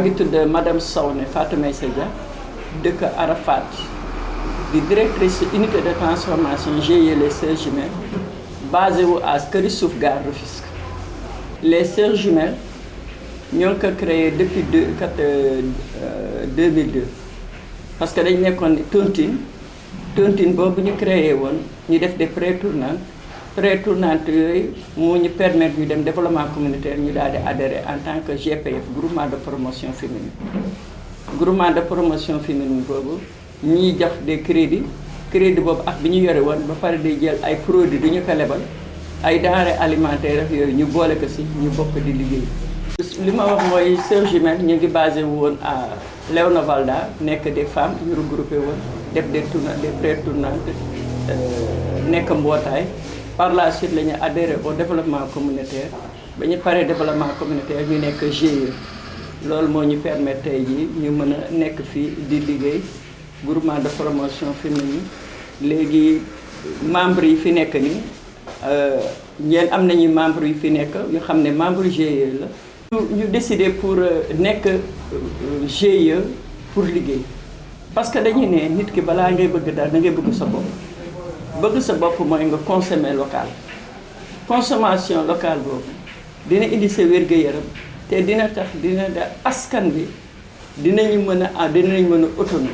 ngi tudd madame Sawne Fatou Meissa Dia dëkk Arafat di directrice unité de transformation GIE les Sœurs Jumelles basé wu à Keur Souf Gare Rufisque. Les Sœurs Jumelles ñoo ngi ko créé depuis 2002 parce que dañ nekkoon tontine boobu ñu créé woon ñu def des pré-tournantes yooyu moo ñu permettre ñu dem développement communautaire ñu daal di adhérer en tant que GPF groupement de promotion féminine. Groupement de promotion féminine boobu ñuy jox des crédit boobu ak bi ñu yore woon ba pare di jël ay produits du ñu ko lebal ay denrées alimentaires ak yooyu ñu boole ko si ñu bokk di liggéey. li ma wax mooy Sœurs Jumelles ñu ngi basé woon à Léona Valda nekk des femmes yu regroupé woon def des pré-tournantes nekk mbootaay. Par la suite la ñu adhéré au développement communautaire ba ñu paree développement communautaire ñu nekk GIE loolu moo ñu permettre tey jii ñu mën a nekk fii di liggéey groupement de promotion féminine. léegi membres yi fi nekk nii ñeen am nañu membres yi fi nekk ñu xam ne membre GIE la. ñu décidé pour nekk GIE pour liggéey parce que dañuy ne nit ki balaa ngay bëgg daal da ngay bëgg sa bopp. bëgg sa bopp mooy nga consommer local consommation locale boobu dina indi sa wér-gu-yaram te dina tax dina da askan bi dinañ mën a autonome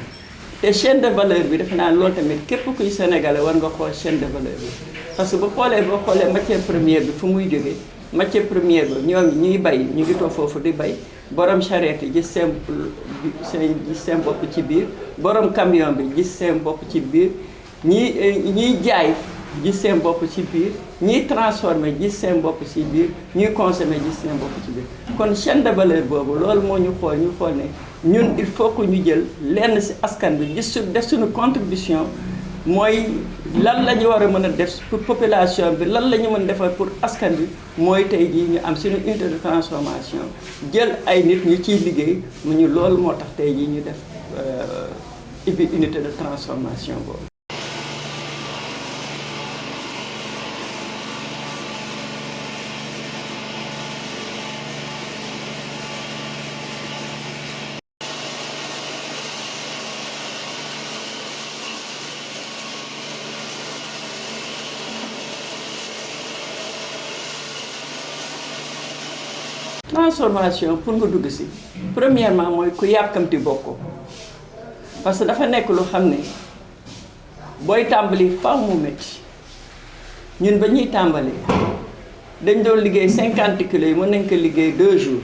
te chaîne de valeur bi defe naa loolu tamit képp kuy sénégalais war nga xool chaîne de valeur bi parce que boo xoolee matière première bi fu muy jógee matière première bi ñoom ñuy bay ñu ngi toog foofu di bay borom charrette yi gis seen bopp ci biir borom camion bi gis seen bopp ci biir ñiy jaay gis seen bopp ci biir ñiy transformé gis seen bopp ci biir ñuy consommé gis seen bopp ci biir kon chaîne de valeur boobu loolu moo ñu xool ne ñun il faut que ñu jël lenn ci askan bi def suñu contribution mooy lan la ñu war a mën a def pour population bi lan la ñu mën a defal pour askan bi mooy tey jii ñu am suñu unité de transformation jël ay nit ñu ciy liggéey mu ñu loolu moo tax tey jii ñu def unité de transformation boobu. Transformation pour nga dugg ci premièrement mooy ku yàkkamti bokk parce que dafa nekk lu xam ne booy tàmbali faw mu métti ñun ba ñuy tàmbali dañ doon liggéey 50 kilos yi mën nañ ko liggéey 2 jours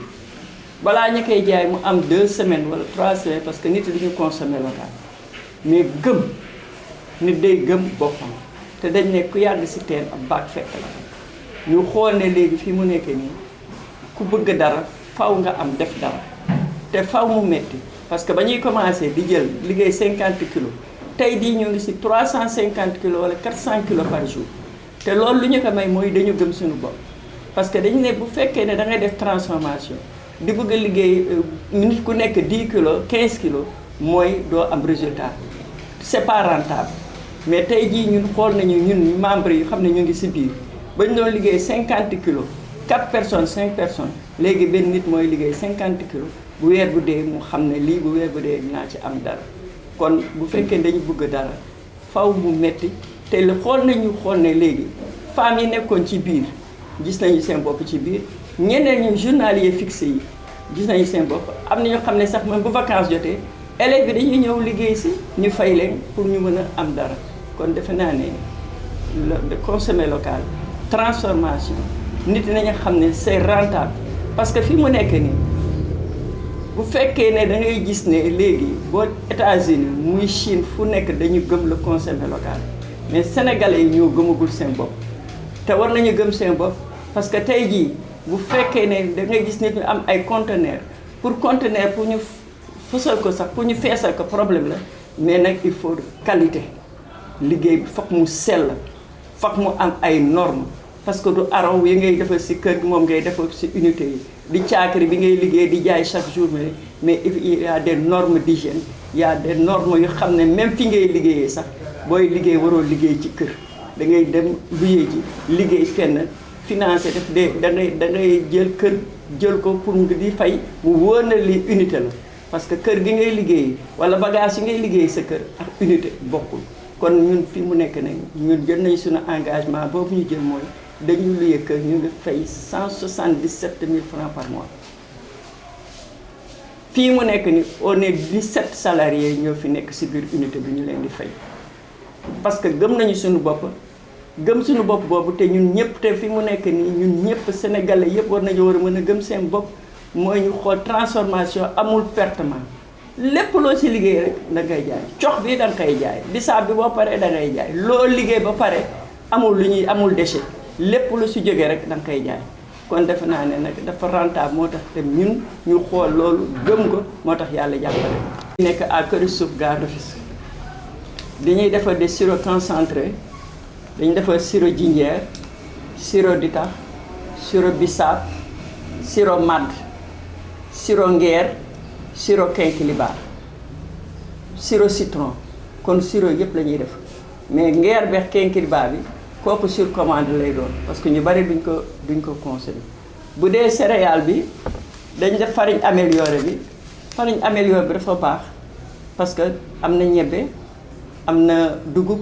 balaa ñu koy jaay mu am 2 semaines wala 3 semaines parce que nit yi dañu consommer local mais nit day gëm boppam te dañ ne ku yàgg ci teen ab baag fekk la ñu xool ne léegi fi mu nekk nii ku bëgg dara faw nga am def dara te faw mu metti parce que ba ñuy commencé di jël liggéey 50 kilos tey di ñu ngi ci 350 kilos wala 400 kilos par jour te loolu lu ñu ko may mooy dañu gëm suñu bopp parce que dañu ne bu fekkee ne da ngay def transformation di bëgg a liggéey nit ku nekk 10 kilos 15 kilos mooy doo am résultat c'est pas rentable mais tey jii ñun xool nañu ñun membres yi xam ne ñu ngi ci biir ba ñu doon liggéey 50 kilos 4 personnes 5 personnes léegi benn nit mooy liggéey 50 kilos bu weer bu dee mu xam ne lii bu weer bu dee dinaa ci am dara kon bu fekkee dañu bëgg dara faw mu metti te lu xool ne léegi femmes yi nekkoon ci biir gis nañu seen bopp ci biir ñeneen ñu journalier fixé yi gis nañu seen bopp am na ñoo xam ne sax même bu vacances jotee élèves yi dañuy ñëw liggéey ci ñu fay leen pour ñu mën a am dara kon defe naa ne le consommer local transformation nit nañu xam ne c'est rentable parce que fi mu nekk nii bu fekkee ne da ngay gis ne léegi boo États-Unis muy Chine fu nekk dañu gëm le consommer local mais sénégalais yi ñoo gëmagul seen bopp te war nañu gëm seen bopp parce que tey jii bu fekkee ne da ngay gis nit ñu am ay conteneurs pour ñu fësal ko sax pour ñu feesal ko problème la mais nag il faut qualité liggéey bi foog mu sell foog mu am ay normes parce que du araw yi ngay defal ci kër gi moom ngay defal ci unité yi di caakiri bi ngay liggéey di jaay chaque jour mais il y a des normes d'hygiène il y a des normes yu xam ne même fi ngay liggéeyee sax booy liggéey waroo liggéey ci kër da ngay dem luyee ji liggéey fenn financé def de da ngay jël kër jël ko pour nga di fay mu wóor na li unité la parce que kër gi ngay liggéey wala bagage yi ngay liggéey sa kër ak unité bokkul kon ñun fi mu nekk nag ñun jël nañ suñu engagement boobu ñu jël mooy dañu luye kër ñu ngi fay 177 000 francs par mois fii mu nekk ni on est 17 salariés ñoo fi nekk ci biir unité bi ñu leen di fay parce que gëm nañu suñu bopp gëm suñu bopp boobu te ñun ñëpp te fi mu nekk nii ñun ñëpp sénégalais yëpp war nañu war a mën a gëm seen bopp mooy ñu xool transformation amul pertement lépp loo ci liggéey rek da ngay jaay cox bi da nga koy jaay bisaab bi boo paree da ngay jaay loo liggéey ba pare amul lu ñuy amul déchet lépp lu ci jógee rek da nga koy jaay kon defe naa ne nag dafa rentable moo tax te ñun ñu xool loolu gëm ko moo tax yàlla jàppale ñu nekk à Keur Youssouf gare Rufisque dañuy defar des sirops concentrés dañu defar sirop jinjeer sirop ditax sirop bisaab sirop madd sirop ngeer sirop kinkilibar sirop citron kon sirop yëpp la ñuy def mais ngeer beex kinkilibar bi kooku sur commande lay doon parce que ñu bari duñ ko consommer bu dee céréale bi dañ def farine améliorée bi dafa baax parce que am na ñebbe am na dugub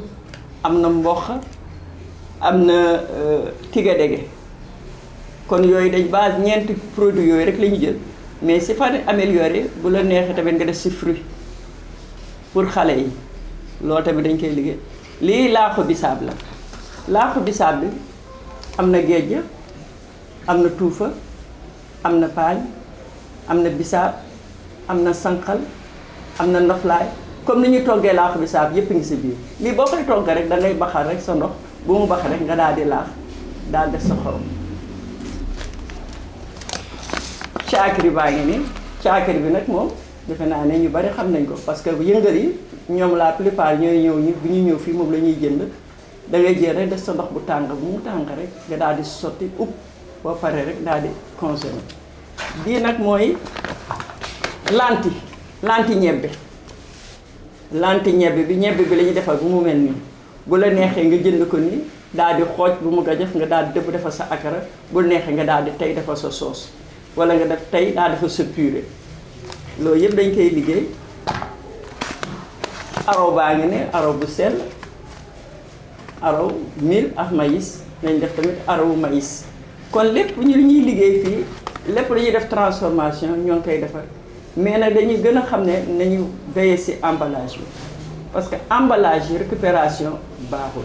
am na mboq am na tigadege kon yooyu dañ base ñeenti produits yooyu rek la ñu jël mais si farine améliorée bu la neexee tamit nga def si fruit pour xale yi loolu tamit dañ koy liggéey lii laaxu bisaab la laaxu bisaab bi am na géej am na tuufa am na paañ am na bisaab am na sànqal am na noflaay comme ni ñuy toggee laaxu bisaab yépp ngi si biir lii boo koy togg rek da ngay baxal rek sa ndox bu mu bax rek nga daal di laax daal def sa xorom caakiri baa ngi nii caakiri bi nag moom defe naa ne ñu bari xam nañ ko parce que yëngal yi ñoom la plupart ñooy ñëw ñu bu ñu ñëw fii moom la ñuy jënd da ngay jël rek def sa ndox bu tàng bu mu tàng rek nga daal di sotti upp boo paree rek daal di consommer bii nag mooy lanti ñebbe bi ñebbe bi la ñuy defal bu mu mel nii bu la neexee nga jënd ko nii daal di xooj bu mu gajaf nga daal di dëbb defal sa akara bu neexee nga daal di tey defal sa sauce wala nga def tey daal defal sa purée loolu yëpp dañ koy liggéey araw baa ngi ne araw bu sell araw mil ak maïs nañ def tamit arawu maïs kon lépp ñu li ñuy liggéey fii lépp dañuy def transformation ñoo ngi koy defar mais nag dañuy gën a xam ne nañu veiller ci emballage bi parce que emballage yi récupération baaxul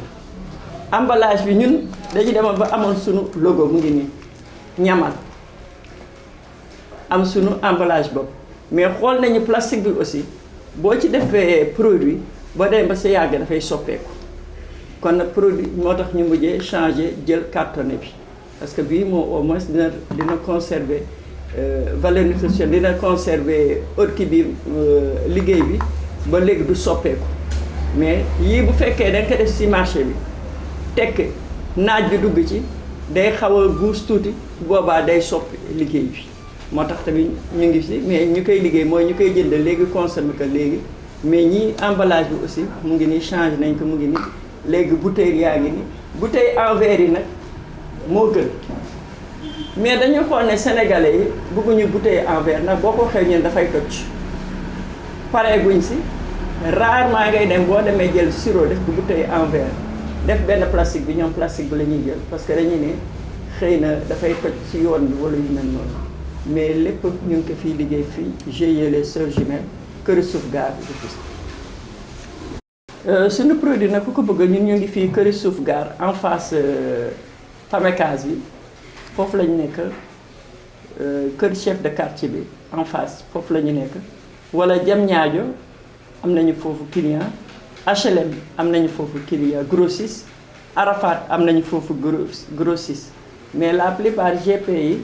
emballage bi ñun dañu demoon ba amoon sunu logo mu ngi nii ñamal am sunu emballage bopp mais xool nañu plastique bi aussi boo ci defee produit boo demee ba sa yàgg dafay soppeeku kon nag produit moo tax ñu mujjee changer jël cartonné bi parce que bii moo au moins dina conserver valeur nutritionnelle dina conserver kii bi liggéey bi ba léegi du soppeeku mais yii bu fekkee da nga ko def ci marché bi tekk naaj bi dugg ci day xaw a guus tuuti boobaa day soppi liggéey bi moo tax tamit ñu ngi ci mais ñu koy liggéey mooy ñu koy jënd léegi consommer ko léegi mais ñii emballage bi aussi mu ngi nii changé nañ ko mu ngi nii léegi bouteille yaa ngi nii bouteille en verre yi nag moo gën mais dañu xool ne sénégalais yi bëgguñu bouteille en verre nag boo ko xew ñeen dafay toj pare guñ ci rarement ngay dem boo demee jël sirop def ko bouteille en verre def benn plastique bi ñoom plastique bi la ñuy jël parce que dañuy ne xëy na dafay toj ci yoon bi wala yu mel noonu mais lépp ñu ngi ko fiy liggéey fii GIE les Sœurs Jumelles Keur Youssouf gare Rufisque suñu produit nag ku ko bëgg ñun ñu ngi fii Keur Youssouf gare en face Pamecas bi foofu la ñu nekk kër chef de quartier bi en face foofu la ñu nekk wala Diamniadio am nañu foofu client HLM am nañu foofu client grossiste Arafat am nañu foofu grossiste mais la plupart GP yi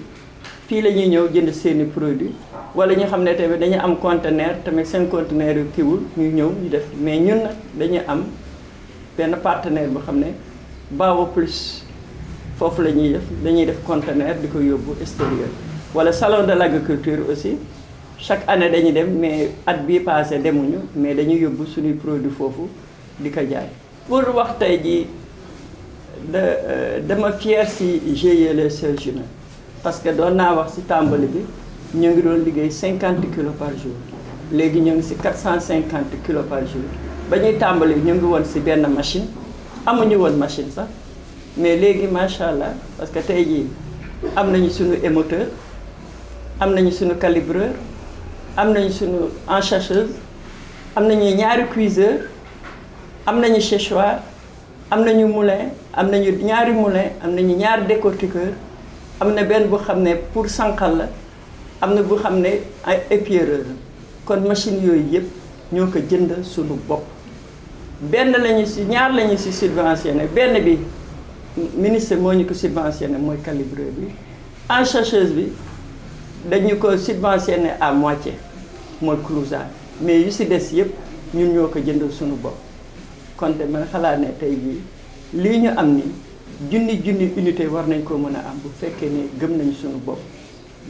fii la ñuy ñëw jënd seeni produit wala ñu xam ne tamit dañu am conteneur tamit seen conteneur yu kiwul ñu ñëw ñu def mais ñun nag dañu am benn partenaire boo xam ne Bawo Plus foofu la ñuy def dañuy def conteneur di ko yóbbu extérieur wala salon de l'agriculture aussi chaque année dañuy dem mais at bii passé demuñu mais dañuy yóbbu suñuy produit foofu di ko jaay. pour wax tey jii dama fier ci GIE les Sœurs Jumelles parce que doon naa wax ci tàmbali bi ñu ngi doon liggéey 50 kilos par jour léegi ñu ngi ci 450 kilos par jour ba ñuy tàmbali ñu ngi woon ci benn machine amuñu woon machine sax mais léegi macha allah parce que tey jii am nañu suñu émoteur am nañu suñu calibreur am nañu suñu enchacheuse am nañu ñaari cuiseur am nañu séchoir am nañu moulin am nañu ñaari moulin am nañu ñaari décortiqueur am na benn bu xam ne pour sànqal la am na bu xam ne ay épierreur kon machine yooyu yëpp ñoo ko jënd suñu bopp benn lañu ci ñaar lañu ci subventionné benn bi ministre moo ñu ko subventionné mooy calibreur bi enchacheuse bi dañu ko subventionné à moitié mooy clousage mais yu ci des yëpp ñun ñoo ko jëndal suñu bopp kon de man xalaat ne tey jii lii ñu am ni junni unité war nañ ko mën a am bu fekkee ne gëm nañu suñu bopp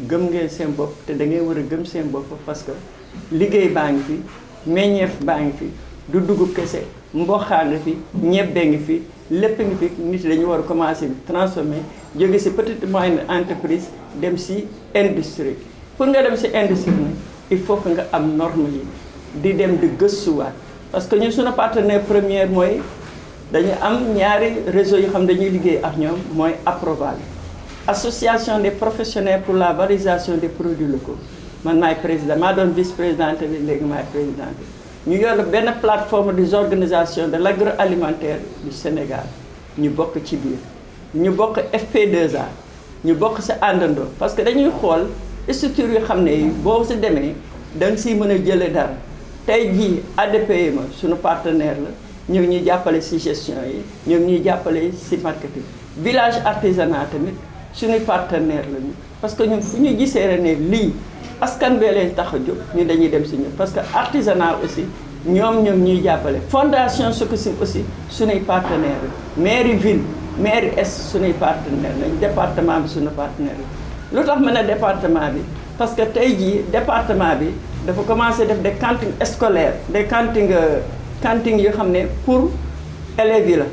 gëm ngeen seen bopp te da ngay war a gëm seen bopp parce que liggéey baa ngi fi meññeef baa ngi fi du dugub kese mboxaa nga fi ñebbe ngi fi lépp ngi fi nit dañu war a commencer transformer jóge ci petite moyenne entreprise dem ci industrie pour nga dem ci industrie nag il faut que nga am norme yi di dem di gëstuwaat parce que ñun suñu partenaire premier mooy dañu am ñaari réseau yoo xam dañuy liggéey ak ñoom mooy Aproval association des professionnels pour la valorisation des produits locaux man maay président maa doon vice présidente bi léegi maay présidente ñu yor benn plateforme des organisations de l'agroalimentaire du Sénégal ñu bokk ci biir ñu bokk FP2A ñu bokk ci àndandoo parce que dañuy xool structure yu xam ne boo ci demee da nga siy mën a jële dara tey jii ADPME suñu partenaire la ñu ngi ñuy jàppale ci gestion yi ñu ngi ñuy jàppale ci marketing village artisanat tamit suñuy partenaire lañu parce que ñun fu ñu gisee ne lii askan bee leen tax a jóg ñu dañuy dem ci ñun parce que artisanat aussi ñoom ñuy jàppale fondation Sococim aussi suñuy partenaire la mairie ville mairie est suñuy partenaire lañ département bi suñu partenaire la lu tax mën a département bi parce que tey jii département bi dafa commencé def des cantines scolaires des cantines yoo xam ne pour élèves yi la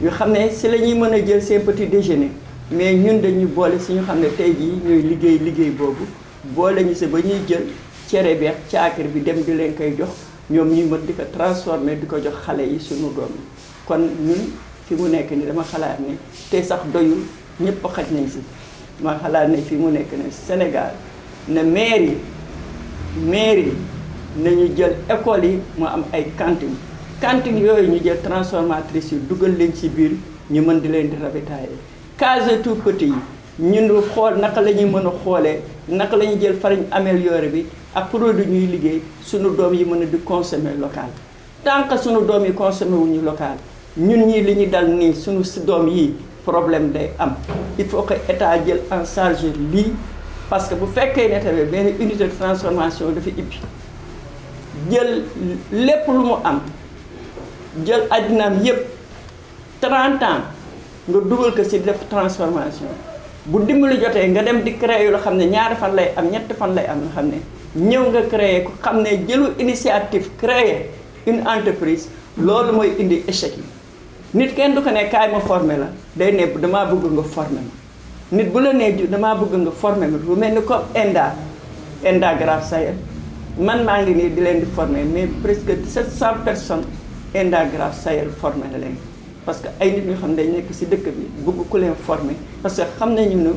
yoo xam ne ci la ñuy mën a jël seen petit déjeuner mais ñun dañuy boole ci ñu xam ne tey jii ñooy liggéey boobu boole ñu ci ba ñuy jël cere beex caakiri bi dem di leen koy jox ñoom ñuy mën di ko transformer di ko jox xale yi suñu doom yi kon ñun fi mu nekk ni dama xalaat ne te sax doyul ñëpp xaj nañ ci ma xalaat ne fi mu nekk ne Sénégal na mairie nañu jël école yi mu am ay cantine yooyu ñu jël transformatrice yi dugal leen ci biir ñu mën di leen di ravitailler case tout petit yi ñun xool naka la ñuy mën a xoolee naka la ñuy jël farine améliorée bi ak produit ñuy liggéey suñu doom yi mën a di consommer local tant que suñu doom yi consommer wuñu local ñun ñii li ñu dal nii suñu si doom yi problème day am il faut que état jël en charge lii parce que bu fekkee ne tamit benn unité de transformation dafa ibbi jël lépp lu mu am jël addinaam yépp 30 ans nga dugal ko ci def transformation bu dimbali jotee nga dem di créer loo xam ne ñaari fan lay am ñetti fan lay am nga xam ne ñëw nga créer ko xam ne jëlu initiative créer une entreprise loolu mooy indi échec yi nit kenn du ko ne kaay ma formé la day ne damaa bëgg nga formé ma nit bu la nee damaa bëgg nga formé ma bu mel ni comme Enda Graf Sahel man maa ngi nii di leen di formé mais presque 700 personnes Enda Graf Sahel formé na leen parce que ay nit ñoo xam ne dañ nekk ci dëkk bi bëgg ku leen formé parce que xam nañu ne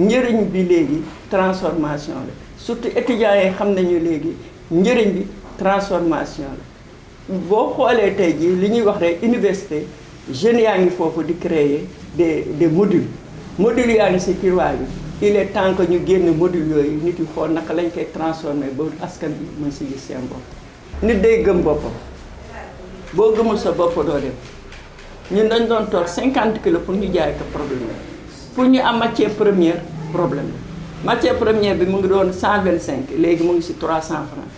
njëriñ bi léegi transformation la surtout étudiants yi xam nañu léegi njëriñ bi transformation la boo xoolee tey jii li ñuy wax rek université jeunes yaa ngi foofu di créer des modules yaa ngi ci tiroir bi il est temps que ñu génn module yooyu nit yi xool naka lañ koy transformer ba askan bi mën ci gis seen bopp nit day gëm boppam boo gëmul sa bopp doo dem ñun dañ doon toog 50 kilos pour ñu jaay ko problème pour ñu am matière première problème matière première bi mu ngi doon 125 léegi mu ngi ci 300 francs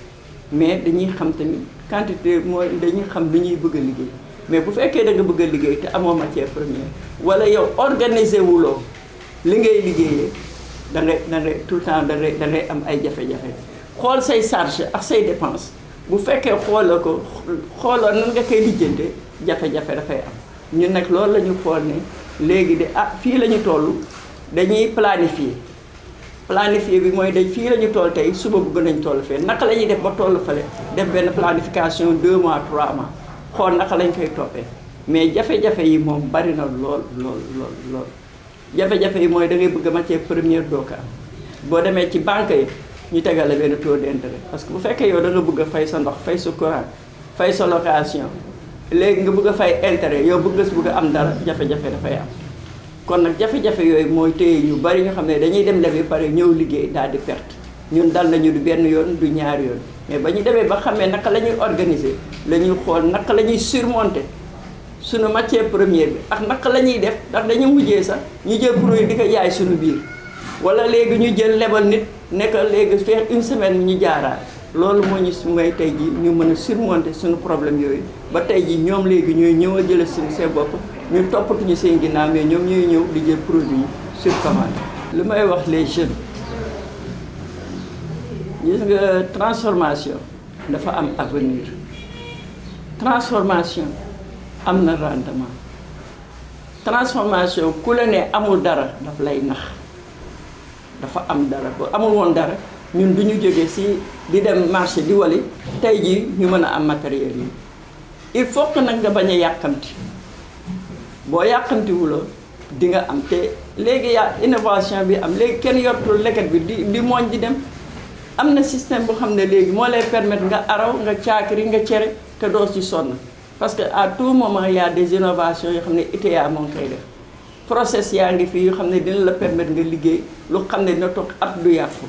mais dañuy xam tamit quantité mooy dañuy xam lu ñuy bëgg a liggéey mais bu fekkee da nga bëgg a liggéey te amoo matière première wala yow organiser wuloo li ngay liggéeyee da ngay tout le temps da ngay am ay jafe-jafe xool say charge ak say dépense bu fekkee xooloo ko xooloo nan nga koy lijjante jafe-jafe dafay am ñun nag loolu la ñu xool ne léegi de fii la ñu toll dañuy planifier planifié bi mooy dañ fii la ñu toll tey suba bëgg nañ toll fee naka la ñuy def ba toll fale def benn planification 2 mois 3 mois xool naka lañ koy toppee mais jafe-jafe yi moom bari na lool jafe-jafe yi mooy da ngay bëgg matière première doo ko am boo demee ci banque yi ñu tegal la benn taux d'intérêt parce que bu fekkee yow da nga bëgg a fay sa ndox fay sa courant fay sa location léegi nga bëgg a fay intérêt yow bëgg a am dara jafe-jafe dafay am kon nag jafe-jafe yooyu mooy téye ñu bari nga xam ne dañuy dem lebi pare ñëw liggéey daal di perte ñun dal nañu du benn yoon du ñaari yoon mais ba ñu demee ba xamee naka la ñuy organiser la ñuy xool naka la ñuy surmonter suñu matière première bi ak naka la ñuy def ndax dañu mujjee sax ñu jël produit di ko jaay suñu biir wala léegi ñu jël lebal nit nekk léegi faire une semaine ñu jaaraat loolu moo ñu may tey ji ñu mën a surmonter suñu problème yooyu ba tey ji ñoom léegi ñooy ñëw a jëlee suñu seen bopp ñu toppatuñu seen ginnaaw mais ñoom ñooy ñëw di jël produit sur commande. li may wax les jeunes gis nga transformation dafa am avenir transformation am na rendement transformation ku la ne amul dara daf lay nax dafa am dara bu amul woon dara ñun du ñu jógee si di dem marché di wali tey jii ñu mën a am matériel yi il faut que nag nga bañ a yàkkamti boo yàkkamtiwuloo di nga am te léegi yaa innovation bi am léegi kenn yortul leket bi di mooñ di dem am na système boo xam ne léegi moo lay permettre nga araw nga caakiri nga cere te doo ci sonn parce que à tout moment il y a des innovations yoo xam ne ITA moo ngi koy def process yaa ngi fii yoo xam ne dina la permettre nga liggéey lu xam ne dina toog at du yàqu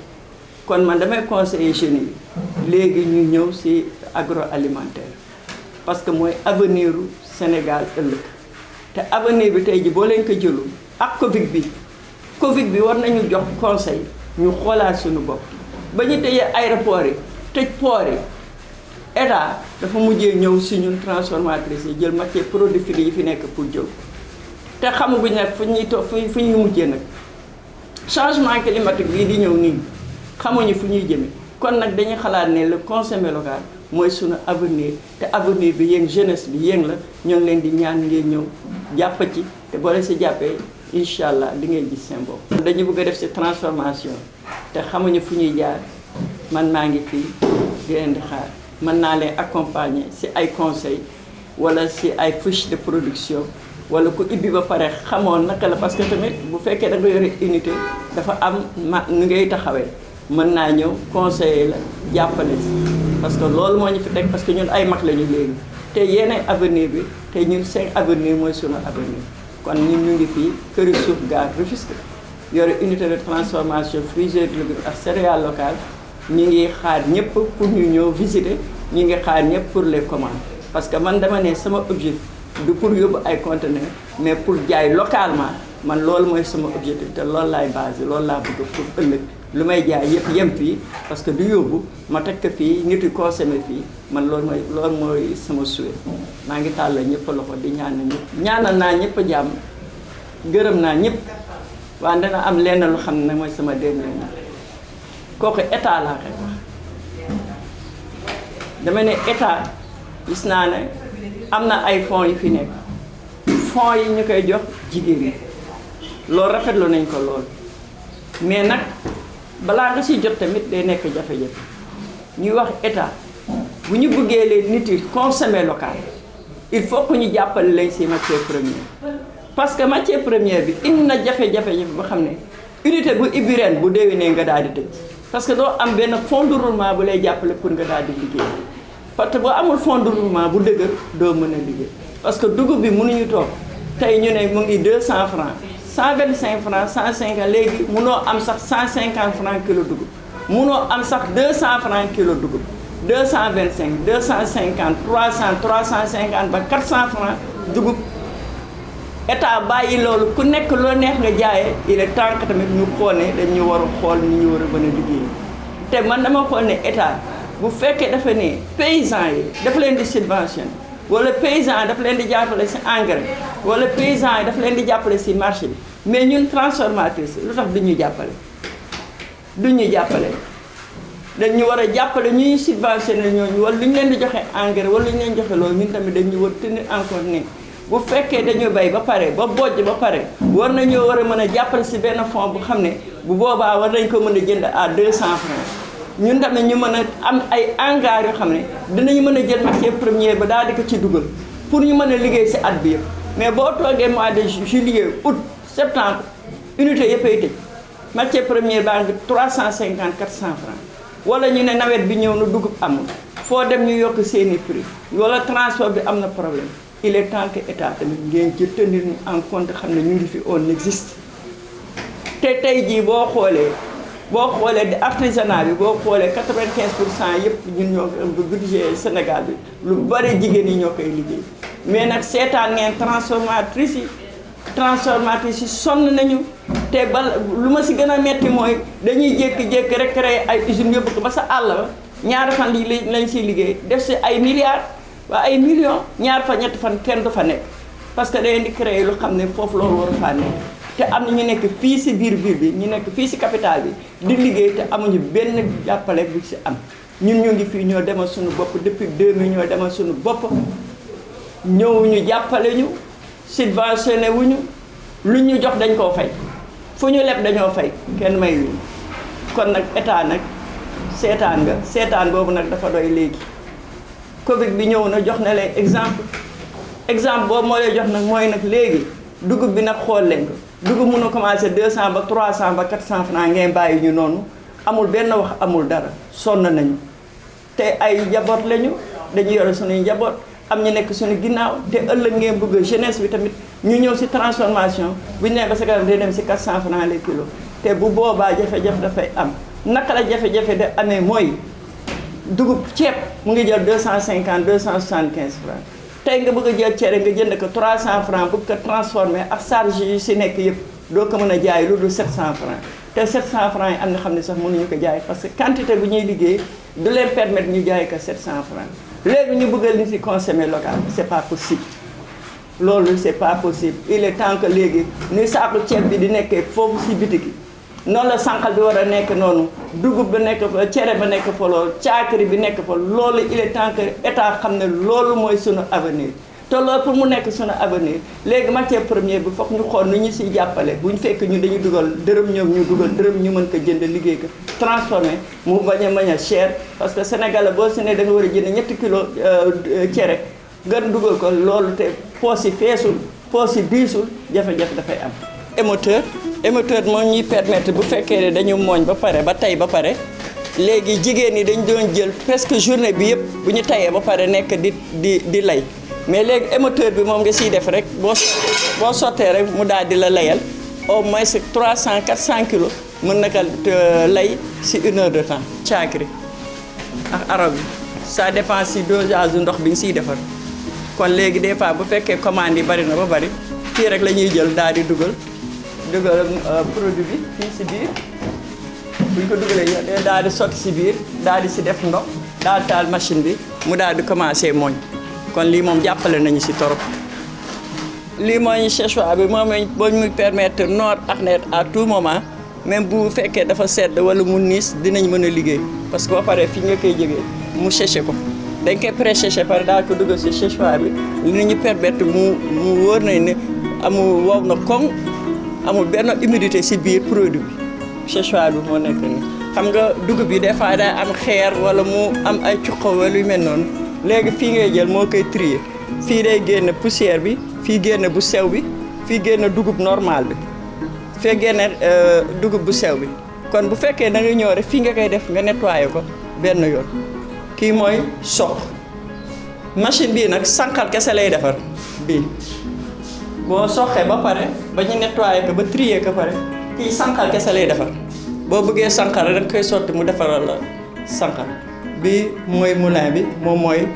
kon man damay conseiller jeunes yi léegi ñu ñëw ci agroalimentaire parce que mooy avenir u Sénégal ëllëg te avenir bi tey ji boo leen ko jëlul ak Covid bi war nañu jox conseil ñu xoolaat suñu bopp ba ñu tëjee aéroport yi tëj port yi état dafa mujjee ñëw si ñun transformatrice yi jël matière produit yi fi nekk pour jël te xamaguñ nag fu ñuy mujjee nag changement climatique bii di ñëw nii xamuñu fu ñuy jëme kon nag dañuy xalaat ne le consommé local mooy suñu avenir te avenir bi yéen jeunesse bi yéen la ñoo ngi leen di ñaan ngeen ñëw jàpp ci te boo leen si jàppee incha allah di ngeen gis seen bopp. dañu bëgg a def si transformation te xamuñu fu ñuy jaar man maa ngi fii di leen di xaar mën naa leen accompagner si ay conseils wala si ay fiche de production wala ku ibbi ba pare xamoon naka la parce que tamit bu fekkee da nga yore unité dafa am nu ngay taxawee mën naa ñëw conseiller la jàppale si parce que loolu moo ñu fi teg parce que ñun ay mag lañu léegi te yeneen avenir bi te ñun seen avenir mooy sunu avenir kon ñun ñu ngi fii këri suuf gare Rufisque yore unité de transformation fruits et légumes ak céréales locales ñu ngi xaar ñëpp pour ñu ñëw visiter ñu ngi xaar ñëpp pour les commandes parce que man dama ne sama objectif du pour yóbbu ay conteneurs mais pour jaay localement man loolu mooy sama objectif te loolu laay basé loolu laa bëgg pour ëllëg lu may jaay yëpp yem fii parce que du yóbbu ma teg ko fii nit yi consommé fii man loolu mooy sama souhait maa ngi tàll ñëpp loxo di ñaanal ñëpp ñaanal naa ñëpp jàmm gërëm naa ñëpp waaye dana am lenn lu xam ne mooy sama dernier kooku état laa koy wax dama ne état gis naa ne am na ay fonds yu fi nekk fonds yi ñu koy jox jigéen ñi loolu rafetlu nañ ko lool mais nag balaa nga si jot tamit day nekk jafe-jafe ñuy wax état bu ñu bëggee leen nit yi consommer local il faut que ñu jàppale leen si matière première parce que matière première bi indi na jafe-jafe ba xam ne unité bu ibbi ren bu déwénee nga daal di tëj parce que doo am benn fonds de roulement bu lay jàppale pour nga daal di liggéey parce que boo amul fonds de roulement bu dëgër doo mën a liggéey parce que dugub bi mënuñu toog tey ñu ne mu ngi 200 francs 125 francs 150 léegi munoo am sax 150 francs kilo dugub munoo am sax 200 francs kilo dugub 225 250 300 350 ba 400 francs dugub état bàyyi loolu ku nekk loo neex nga jaayee il est temps que tamit ñu xool ne dañu war a xool ni ñu war a mën a liggéey te man dama xool ne état bu fekkee dafa ne paysans yi dafa leen di subventionné wala paysans yi dafa leen di jàppale si engrais wala paysans yi dafa leen di jàppale si marché bi mais ñun transformatrice lu tax duñu jàppale duñu jàppale dañu war a jàppale ñuy subventionné ñooñu wala lu ñu leen di joxe engrais wala lu ñu leen joxe loolu ñun tamit dañu war tenir encore ne bu fekkee dañu bay ba pare ba bojj ba pare war nañoo war a mën a jàppale si benn fonds bu xam ne bu boobaa war nañ ko mën a jënd à 200 francs ñun tamit ñu mën a am ay hangars yoo xam ne dinañu mën a jël matière première ba daal di ko ci dugal pour ñu mën a liggéey si at bi yëpp mais boo toogee mois de juillet août septembre unité yëpp ay tëj matière première baa ngi 350 400 francs wala ñu ne nawet bi ñëw na dugub amul foo dem ñu yokk seeni prix wala transport bi am na problème il est temps que état tamit ngeen ci tenir ñu en compte xam ne ñu ngi fi on existe te tey jii boo xoolee di artisanat bi boo xoolee 95% yëpp ñun ñoo ko budget Sénégal bi lu bari jigéen yi ñoo koy liggéey mais nag seetaan ngeen transformatrice yi sonn nañu te lu ma si gën a metti mooy dañuy jékki-jékki rek créer ay usines yóbbu ko ba sa àll ba ñaari fan lii lañ siy liggéey def si ay milliards waa ay millions ñaar fa ñetti fan kenn du fa nekk parce que dañu di créer lu xam ne foofu loolu waru faa nekk te am na ñu nekk fii si biir ville bi ñu nekk fii si capitale bi di liggéey te amuñu benn jàppale bu si am ñun ñu ngi fii ñoo demal suñu bopp depuis 2000 ñoo demal suñu bopp ñëwuñu jàppale ñu subventionné wuñu lu ñu jox dañ koo fay fu ñu leb dañoo fay kenn may wuñu kon nag état nag seetaan boobu nag dafa doy léegi Covid bi ñëw na jox na leen exemple boobu moo lay jox nag mooy nag léegi dugub bi nag xool leen ko dugub mun a commencé 200 ba 300 ba 400 francs ngeen bàyyi ñu noonu amul benn wax amul dara sonn nañu te ay njaboot lañu dañu yore suñuy njaboot am ñu nekk suñu ginnaaw te ëllëg ngeen bëgg jeunesse bi tamit ñu ñëw si transformation bu ñu nee ba sa kanam day dem si 400 francs les kilos te bu boobaa jafe-jafe dafay am naka la jafe-jafe de amee mooy dugub ceeb mu ngi jël 250 275 francs tey nga bëgg a jël cere nga jënd ko 300 francs bëgg ko transformer ak charge yu si nekk yëpp doo ko mën a jaay lu dul 700 francs te 700 francs yi am na xam ne sax mënuñu ko jaay parce que quantité bu ñuy liggéey du leen permettre ñu jaay ko 700 francs léegi ñu bëggal ni si consommer local c'est pas possible loolu c'est pas possible il est temps que léegi ni saaku ceeb bi di nekkee foofu si bitiki noonu la sànqal bi war a nekk noonu dugub ba nekk fa cere ba nekk fa loolu caakiri bi nekk fa loolu il est temps que état xam ne loolu mooy sunu avenir te loolu pour mu nekk sunu avenir léegi matière première bi foog ñu xool nu ñu siy jàppale bu ñu fekk ñu dañuy dugal dërëm ñoom ñu dugal dërëm ñu mën ko jënd liggéey ko transformé mu bañ a cher parce que Sénégal boo si ne da nga war a jënd ñetti kilo cere nga dugal ko loolu te poos yi feesul poos yi diisul jafe-jafe dafay am. émetteur moo ñuy permettre bu fekkee ne dañu mooñ ba pare léegi jigéen ñi dañ doon jël presque journée bi yëpp bu ñu tayee ba pare nekk di lay mais léegi émetteur bi moom nga siy def rek boo sottee rek mu daal di la layal au moins 300 400 kilos mën na ko lay si 1 heure de temps caakiri ak araw bi ça dépend si dosage ndox bi ñu siy defar kon léegi des fois bu fekkee commande yi bari na ba bari fii rek la ñuy jël daal di dugal produit bi fii si biir bu ñu ko dugalee daal di sotti si biir daal di si def ndox daal taal machine bi mu daal di commencé mooñ kon lii moom jàppale nañu si torop lii mooy ñu séchoir bi moom boo ñu permettre noor ak nawet à tout moment même bu fekkee dafa sedd wala mu niis dinañ mën a liggéey parce que ba pare fii nga koy jógee mu séché ko dañ koy pré-séché pare daal ko dugal si séchoir bi li ñu permettre mu wóor nañ ne amul wow na koŋ amul benn humidité si biir produit bi séchoir bi moo nekk nii xam nga dugub bi des fois day am xeer wala mu am ay cuqo wala yu mel noonu léegi fii ngay jël moo koy trier fii day génn poussière bi fii génn bu sew bi fii génn dugub normal bi fii génn dugub bu sew bi kon bu fekkee da nga ñëw rek fii nga koy def nga nettoyer ko benn yoon kii mooy soq machine bii nag sànqal kese lay defar bii boo soxee ba pare ba ñu nettoyer ko ba trier ko pare kii sànqal kese lay defar boo bëggee sànqal rek da nga koy sotti mu defaral la sànqal bii mooy moulin bi moom mooy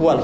wal